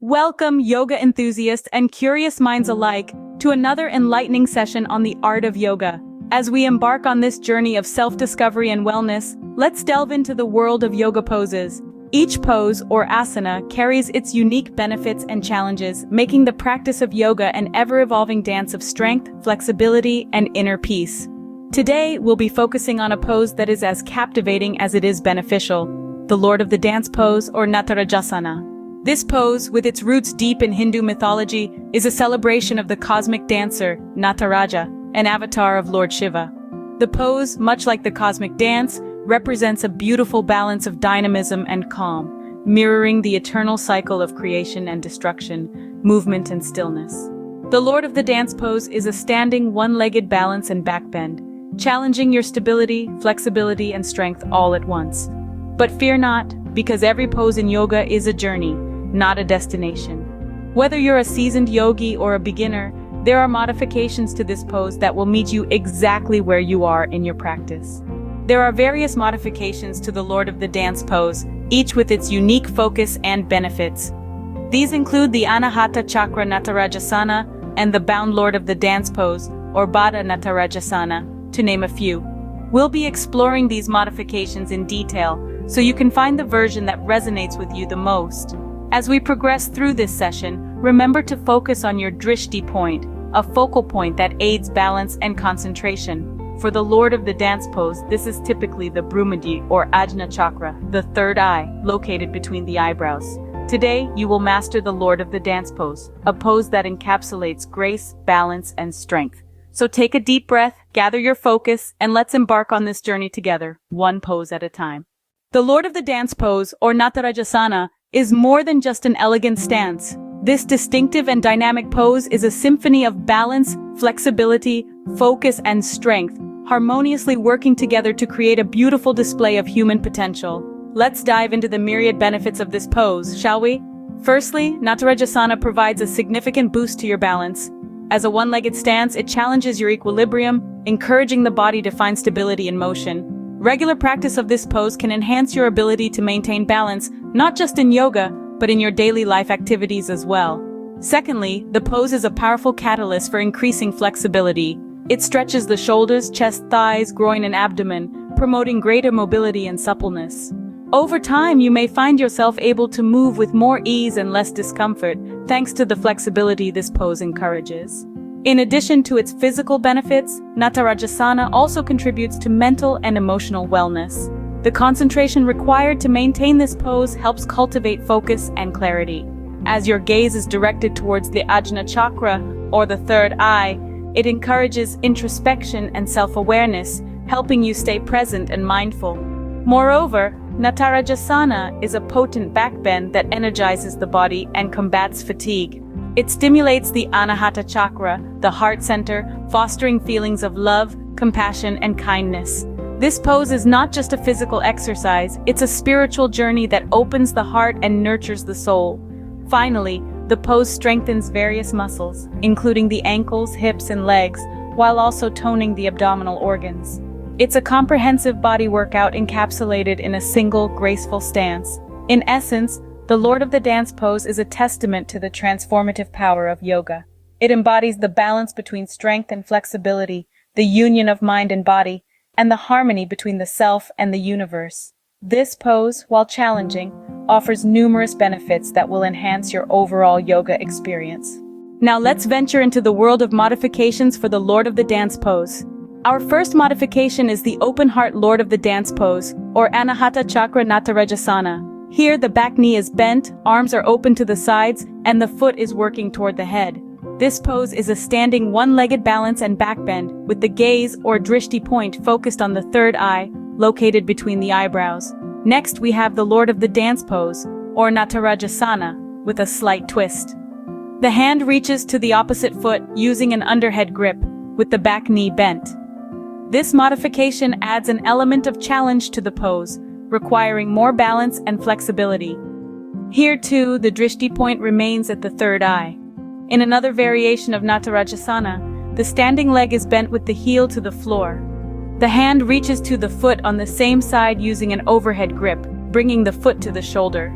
Welcome, yoga enthusiasts and curious minds alike, to another enlightening session on the art of yoga. As we embark on this journey of self-discovery and wellness, let's delve into the world of yoga poses. Each pose, or asana, carries its unique benefits and challenges, making the practice of yoga an ever-evolving dance of strength, flexibility, and inner peace. Today, we'll be focusing on a pose that is as captivating as it is beneficial, the Lord of the Dance pose, or Natarajasana. This pose, with its roots deep in Hindu mythology, is a celebration of the cosmic dancer, Nataraja, an avatar of Lord Shiva. The pose, much like the cosmic dance, represents a beautiful balance of dynamism and calm, mirroring the eternal cycle of creation and destruction, movement and stillness. The Lord of the Dance pose is a standing one-legged balance and backbend, challenging your stability, flexibility, and strength all at once. But fear not, because every pose in yoga is a journey, not a destination. Whether you're a seasoned yogi or a beginner, there are modifications to this pose that will meet you exactly where you are in your practice. There are various modifications to the Lord of the Dance pose, each with its unique focus and benefits. These include the Anahata Chakra Natarajasana and the Bound Lord of the Dance pose, or Baddha Natarajasana, to name a few. We'll be exploring these modifications in detail, so you can find the version that resonates with you the most. As we progress through this session, remember to focus on your drishti point, a focal point that aids balance and concentration. For the Lord of the Dance pose, this is typically the Brahmadi or Ajna chakra, the third eye, located between the eyebrows. Today, you will master the Lord of the Dance pose, a pose that encapsulates grace, balance, and strength. So take a deep breath, gather your focus, and let's embark on this journey together, one pose at a time. The Lord of the Dance pose, or Natarajasana, is more than just an elegant stance. This distinctive and dynamic pose is a symphony of balance, flexibility, focus, and strength, harmoniously working together to create a beautiful display of human potential. Let's dive into the myriad benefits of this pose, shall we? Firstly, Natarajasana provides a significant boost to your balance. As a one-legged stance, it challenges your equilibrium, encouraging the body to find stability in motion. Regular practice of this pose can enhance your ability to maintain balance, not just in yoga, but in your daily life activities as well. Secondly, the pose is a powerful catalyst for increasing flexibility. It stretches the shoulders, chest, thighs, groin, and abdomen, promoting greater mobility and suppleness. Over time, you may find yourself able to move with more ease and less discomfort, thanks to the flexibility this pose encourages. In addition to its physical benefits, Natarajasana also contributes to mental and emotional wellness. The concentration required to maintain this pose helps cultivate focus and clarity. As your gaze is directed towards the Ajna chakra, or the third eye, it encourages introspection and self-awareness, helping you stay present and mindful. Moreover, Natarajasana is a potent backbend that energizes the body and combats fatigue. It stimulates the Anahata chakra, the heart center, fostering feelings of love, compassion, and kindness. This pose is not just a physical exercise, it's a spiritual journey that opens the heart and nurtures the soul. Finally, the pose strengthens various muscles, including the ankles, hips, and legs, while also toning the abdominal organs. It's a comprehensive body workout encapsulated in a single, graceful stance. In essence, the Lord of the Dance pose is a testament to the transformative power of yoga. It embodies the balance between strength and flexibility, the union of mind and body, and the harmony between the self and the universe. This pose, while challenging, offers numerous benefits that will enhance your overall yoga experience. Now let's venture into the world of modifications for the Lord of the Dance pose. Our first modification is the Open Heart Lord of the Dance pose, or Anahata Chakra Natarajasana. Here, the back knee is bent, arms are open to the sides, and the foot is working toward the head. This pose is a standing one-legged balance and backbend, with the gaze or drishti point focused on the third eye, located between the eyebrows. Next, we have the Lord of the Dance pose, or Natarajasana, with a slight twist. The hand reaches to the opposite foot using an underhead grip, with the back knee bent. This modification adds an element of challenge to the pose, requiring more balance and flexibility. Here too, the drishti point remains at the third eye. In another variation of Natarajasana, the standing leg is bent with the heel to the floor. The hand reaches to the foot on the same side using an overhead grip, bringing the foot to the shoulder.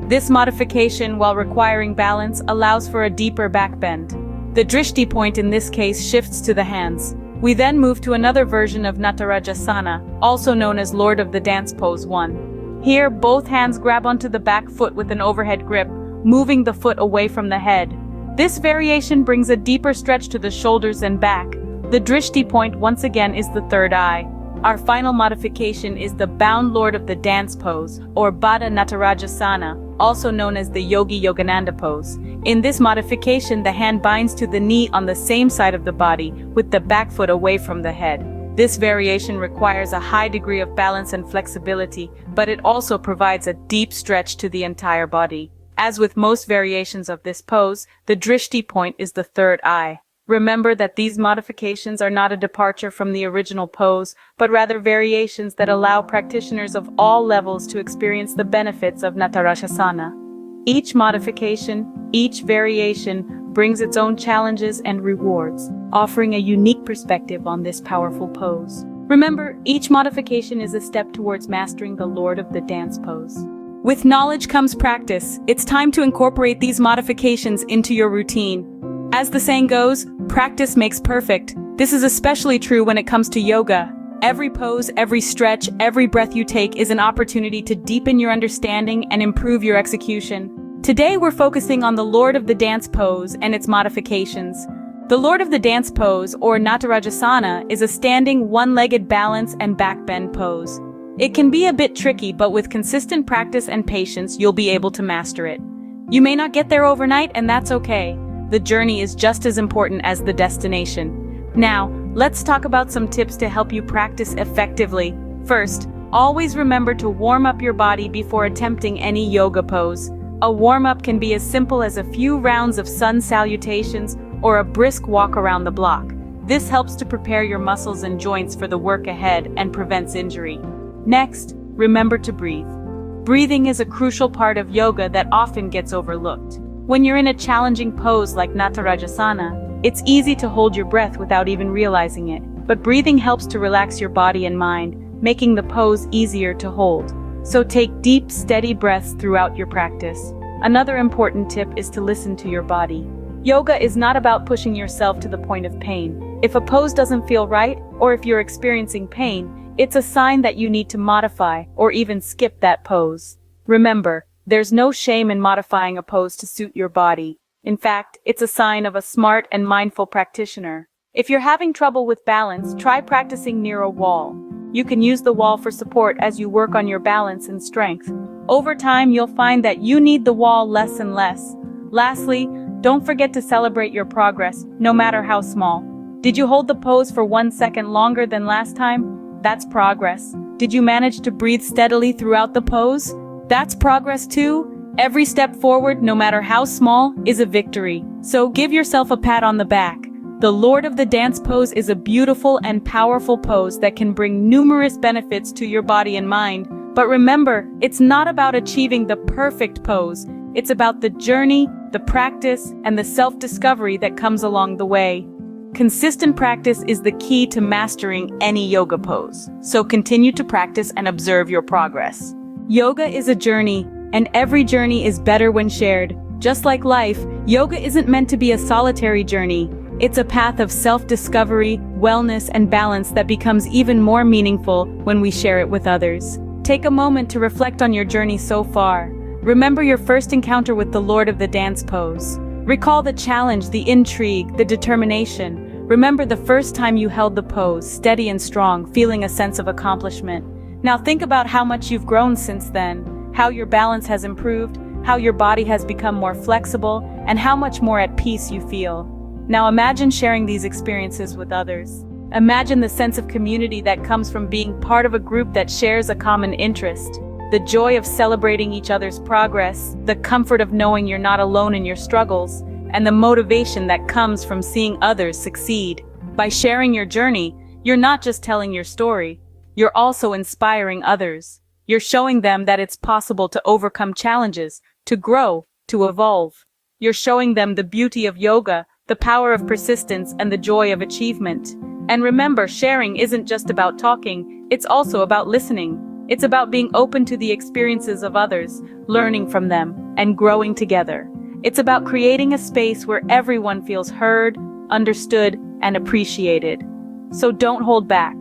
This modification, while requiring balance, allows for a deeper back bend. The drishti point in this case shifts to the hands. We then move to another version of Natarajasana, also known as Lord of the Dance Pose 1. Here, both hands grab onto the back foot with an overhead grip, moving the foot away from the head. This variation brings a deeper stretch to the shoulders and back. The drishti point once again is the third eye. Our final modification is the Bound Lord of the Dance Pose, or Baddha Natarajasana, also known as the Yogi Yogananda pose. In this modification, the hand binds to the knee on the same side of the body, with the back foot away from the head. This variation requires a high degree of balance and flexibility, but it also provides a deep stretch to the entire body. As with most variations of this pose, the drishti point is the third eye. Remember that these modifications are not a departure from the original pose, but rather variations that allow practitioners of all levels to experience the benefits of Natarajasana. Each modification, each variation, brings its own challenges and rewards, offering a unique perspective on this powerful pose. Remember, each modification is a step towards mastering the Lord of the Dance Pose. With knowledge comes practice. It's time to incorporate these modifications into your routine. As the saying goes, practice makes perfect. This is especially true when it comes to yoga. Every pose, every stretch, every breath you take is an opportunity to deepen your understanding and improve your execution. Today we're focusing on the Lord of the Dance Pose and its modifications. The Lord of the Dance Pose, or Natarajasana, is a standing one-legged balance and back bend pose. It can be a bit tricky, but with consistent practice and patience, you'll be able to master it. You may not get there overnight, and that's okay. The journey is just as important as the destination. Now, let's talk about some tips to help you practice effectively. First, always remember to warm up your body before attempting any yoga pose. A warm-up can be as simple as a few rounds of sun salutations or a brisk walk around the block. This helps to prepare your muscles and joints for the work ahead and prevents injury. Next, remember to breathe. Breathing is a crucial part of yoga that often gets overlooked. When you're in a challenging pose like Natarajasana, it's easy to hold your breath without even realizing it. But breathing helps to relax your body and mind, making the pose easier to hold. So take deep, steady breaths throughout your practice. Another important tip is to listen to your body. Yoga is not about pushing yourself to the point of pain. If a pose doesn't feel right, or if you're experiencing pain, it's a sign that you need to modify or even skip that pose. Remember, there's no shame in modifying a pose to suit your body. In fact, it's a sign of a smart and mindful practitioner. If you're having trouble with balance, try practicing near a wall. You can use the wall for support as you work on your balance and strength. Over time, you'll find that you need the wall less and less. Lastly, don't forget to celebrate your progress, no matter how small. Did you hold the pose for 1 second longer than last time? That's progress. Did you manage to breathe steadily throughout the pose? That's progress too. Every step forward, no matter how small, is a victory. So give yourself a pat on the back. The Lord of the Dance Pose is a beautiful and powerful pose that can bring numerous benefits to your body and mind. But remember, it's not about achieving the perfect pose. It's about the journey, the practice, and the self-discovery that comes along the way. Consistent practice is the key to mastering any yoga pose. So continue to practice and observe your progress. Yoga is a journey, and every journey is better when shared. Just like life, yoga isn't meant to be a solitary journey. It's a path of self-discovery, wellness, and balance that becomes even more meaningful when we share it with others. Take a moment to reflect on your journey so far. Remember your first encounter with the Lord of the Dance Pose. Recall the challenge, the intrigue, the determination. Remember the first time you held the pose, steady and strong, feeling a sense of accomplishment. Now think about how much you've grown since then, how your balance has improved, how your body has become more flexible, and how much more at peace you feel. Now imagine sharing these experiences with others. Imagine the sense of community that comes from being part of a group that shares a common interest. The joy of celebrating each other's progress, the comfort of knowing you're not alone in your struggles, and the motivation that comes from seeing others succeed. By sharing your journey, you're not just telling your story. You're also inspiring others. You're showing them that it's possible to overcome challenges, to grow, to evolve. You're showing them the beauty of yoga, the power of persistence, and the joy of achievement. And remember, sharing isn't just about talking, it's also about listening. It's about being open to the experiences of others, learning from them, and growing together. It's about creating a space where everyone feels heard, understood, and appreciated. So don't hold back.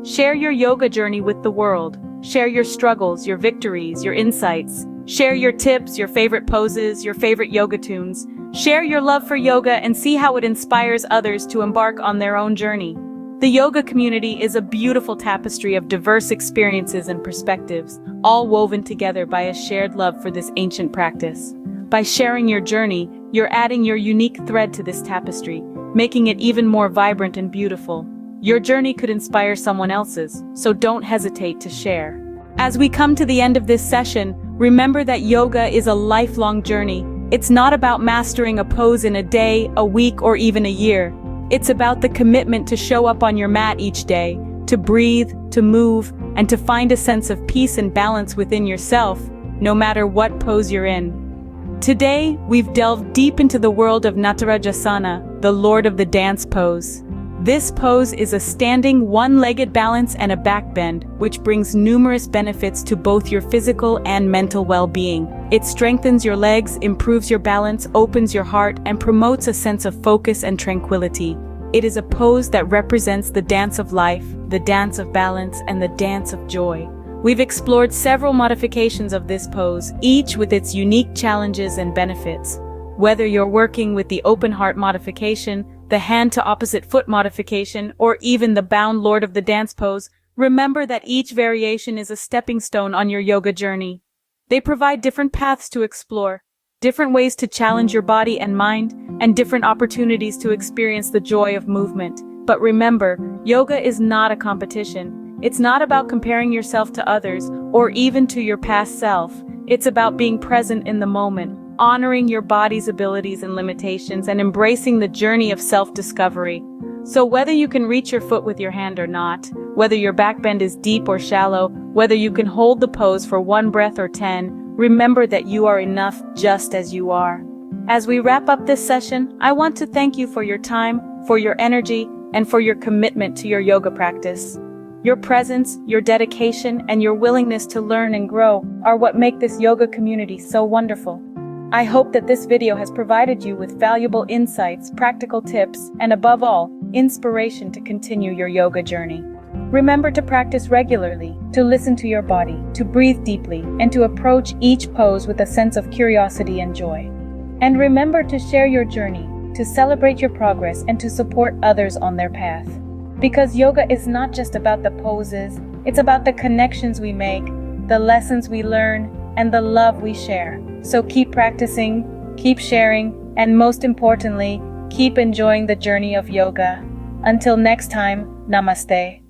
Share your yoga journey with the world. Share your struggles, your victories, your insights. Share your tips, your favorite poses, your favorite yoga tunes. Share your love for yoga and see how it inspires others to embark on their own journey. The yoga community is a beautiful tapestry of diverse experiences and perspectives, all woven together by a shared love for this ancient practice. By sharing your journey, you're adding your unique thread to this tapestry, making it even more vibrant and beautiful. Your journey could inspire someone else's, so don't hesitate to share. As we come to the end of this session, remember that yoga is a lifelong journey. It's not about mastering a pose in a day, a week, or even a year. It's about the commitment to show up on your mat each day, to breathe, to move, and to find a sense of peace and balance within yourself, no matter what pose you're in. Today, we've delved deep into the world of Natarajasana, the Lord of the Dance pose. This pose is a standing one-legged balance and a back bend, which brings numerous benefits to both your physical and mental well-being. It strengthens your legs, improves your balance, opens your heart, and promotes a sense of focus and tranquility. It is a pose that represents the dance of life, the dance of balance, and the dance of joy. We've explored several modifications of this pose, each with its unique challenges and benefits. Whether you're working with the open heart modification, the hand to opposite foot modification, or even the bound Lord of the Dance pose, remember that each variation is a stepping stone on your yoga journey. They provide different paths to explore, different ways to challenge your body and mind, and different opportunities to experience the joy of movement. But remember, yoga is not a competition. It's not about comparing yourself to others, or even to your past self. It's about being present in the moment, honoring your body's abilities and limitations, and embracing the journey of self-discovery. So whether you can reach your foot with your hand or not, whether your back bend is deep or shallow, whether you can hold the pose for 1 breath or 10, remember that you are enough just as you are. As we wrap up this session, I want to thank you for your time, for your energy, and for your commitment to your yoga practice. Your presence, your dedication, and your willingness to learn and grow are what make this yoga community so wonderful. I hope that this video has provided you with valuable insights, practical tips, and above all, inspiration to continue your yoga journey. Remember to practice regularly, to listen to your body, to breathe deeply, and to approach each pose with a sense of curiosity and joy. And remember to share your journey, to celebrate your progress, and to support others on their path. Because yoga is not just about the poses, it's about the connections we make, the lessons we learn, and the love we share. So keep practicing, keep sharing, and most importantly, keep enjoying the journey of yoga. Until next time, namaste.